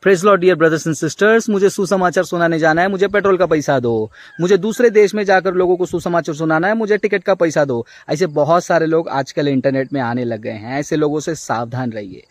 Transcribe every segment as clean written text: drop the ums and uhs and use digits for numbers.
Praise lord dear brothers and sisters, मुझे सुसमाचार सुनाने जाना है, मुझे पेट्रोल का पैसा दो। मुझे दूसरे देश में जाकर लोगों को सुसमाचार सुनाना है, मुझे टिकट का पैसा दो। ऐसे बहुत सारे लोग आजकल इंटरनेट में आने लग गए हैं। ऐसे लोगों से सावधान रहिए,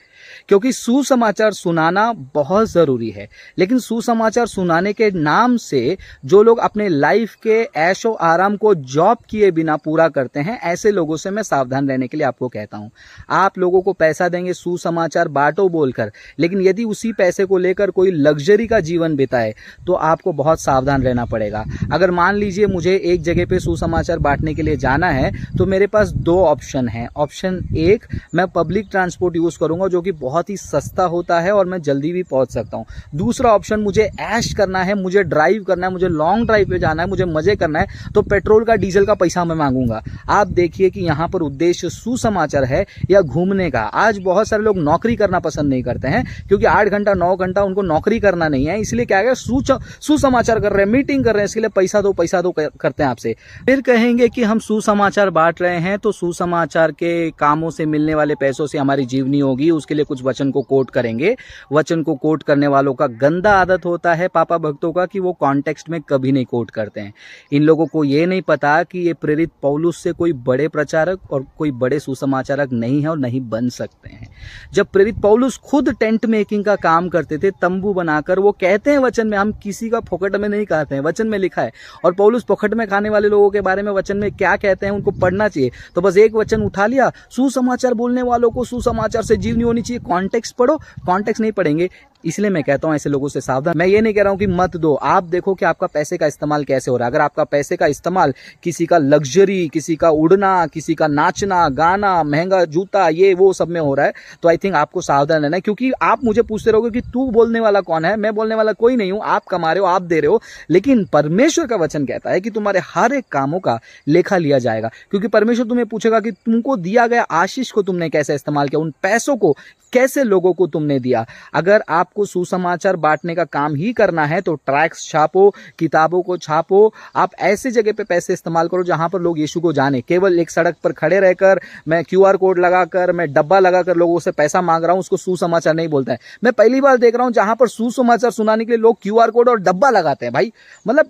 क्योंकि सुसमाचार सुनाना बहुत ज़रूरी है। लेकिन सुसमाचार सुनाने के नाम से जो लोग अपने लाइफ के ऐशो आराम को जॉब किए बिना पूरा करते हैं, ऐसे लोगों से मैं सावधान रहने के लिए आपको कहता हूं। आप लोगों को पैसा देंगे सुसमाचार बांटो बोलकर, लेकिन यदि उसी पैसे को लेकर कोई लग्जरी का जीवन बिताए तो आपको बहुत सावधान रहना पड़ेगा। अगर मान लीजिए मुझे एक जगह पे सुसमाचार बांटने के लिए जाना है तो मेरे पास दो ऑप्शन है। ऑप्शन एक, मैं पब्लिक ट्रांसपोर्ट यूज़ करूंगा जो कि बहुत ही सस्ता होता है और मैं जल्दी भी पहुंच सकता हूं। दूसरा ऑप्शन, मुझे ऐश करना है, मुझे ड्राइव करना है, मुझे लॉन्ग ड्राइव पे जाना है, मुझे मजे करना है, तो पेट्रोल का डीजल का पैसा मैं मांगूंगा। आप देखिए कि यहाँ पर उद्देश्य सुसमाचार है या घूमने का। आज बहुत सारे लोग नौकरी करना पसंद नहीं करते हैं, क्योंकि 8 घंटा 9 घंटा उनको नौकरी करना नहीं है, इसलिए क्या है, सुसमाचार कर रहे हैं, मीटिंग कर रहे हैं, इसके लिए पैसा दो करते हैं आपसे। फिर कहेंगे कि हम सुसमाचार बांट रहे हैं तो सुसमाचार के कामों से मिलने वाले पैसों से हमारी जीवनी होगी, उसके लिए कुछ वचन को कोट करेंगे। वचन को कोट करने वालों का गंदा आदत होता है पापा भक्तों का कि वो कॉन्टेक्स्ट में कभी नहीं कोट करते हैं। इन लोगों को ये नहीं पता कि ये प्रेरित पौलुस से कोई बड़े प्रचारक और कोई बड़े सुसमाचारक नहीं है और नहीं बन सकते हैं। जब प्रेरित पौलुस खुद टेंट मेकिंग का काम करते थे, तंबू बनाकर, वो कहते हैं वचन में, हम किसी का फोकट में नहीं खाते हैं, वचन में लिखा है। और पौलुस फोकट में खाने वाले लोगों के बारे में वचन में क्या कहते हैं उनको पढ़ना चाहिए। तो बस एक वचन उठा लिया, सुसमाचार बोलने वालों को सुसमाचार से जीवनी होनी चाहिए। कॉन्टेक्स्ट पढ़ो, कॉन्टेक्स्ट नहीं पढ़ेंगे। इसलिए मैं कहता हूं ऐसे लोगों से सावधान। मैं ये नहीं कह रहा हूं कि मत दो, आप देखो कि आपका पैसे का इस्तेमाल कैसे हो रहा है। अगर आपका पैसे का इस्तेमाल किसी का लग्जरी, किसी का उड़ना, किसी का नाचना गाना, महंगा जूता, ये वो सब में हो रहा है, तो आई थिंक आपको सावधान रहना है। क्योंकि आप मुझे पूछते रहोगे कि तू बोलने वाला कौन है। मैं बोलने वाला कोई नहीं हूं, आप कमा रहे हो, आप दे रहे हो, लेकिन परमेश्वर का वचन कहता है कि तुम्हारे हर एक कामों का लेखा लिया जाएगा। क्योंकि परमेश्वर तुम्हें पूछेगा कि तुमको दिया गया आशीष को तुमने कैसे इस्तेमाल किया, उन पैसों को कैसे लोगों को तुमने दिया। अगर आपको सुसमाचार बांटने का काम ही करना है तो ट्रैक्स छापो, किताबों को छापो। आप ऐसे जगह पे पैसे इस्तेमाल करो जहां पर लोग यीशु को जाने। केवल एक सड़क पर खड़े रहकर मैं QR कोड लगाकर, मैं डब्बा लगाकर लोगों से पैसा मांग रहा हूं, उसको सुसमाचार नहीं बोलता है। मैं पहली बार देख रहा हूं जहां पर सुसमाचार सुनाने के लिए लोग QR कोड और डब्बा लगाते हैं। भाई, मतलब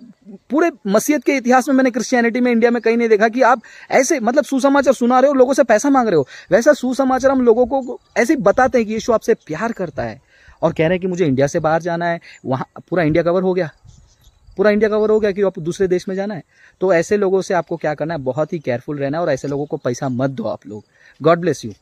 पूरे मसीहत के इतिहास में मैंने क्रिश्चियनिटी में इंडिया में कहीं नहीं देखा कि आप ऐसे मतलब सुसमाचार सुना रहे हो, लोगों से पैसा मांग रहे हो। वैसा सुसमाचार हम लोगों को ऐसे बताते हैं कि यीशु आपसे प्यार करता है और कह रहे हैं कि मुझे इंडिया से बाहर जाना है। वहाँ पूरा इंडिया कवर हो गया, पूरा इंडिया कवर हो गया कि आप दूसरे देश में जाना है। तो ऐसे लोगों से आपको क्या करना है, बहुत ही केयरफुल रहना है और ऐसे लोगों को पैसा मत दो आप लोग। God bless you.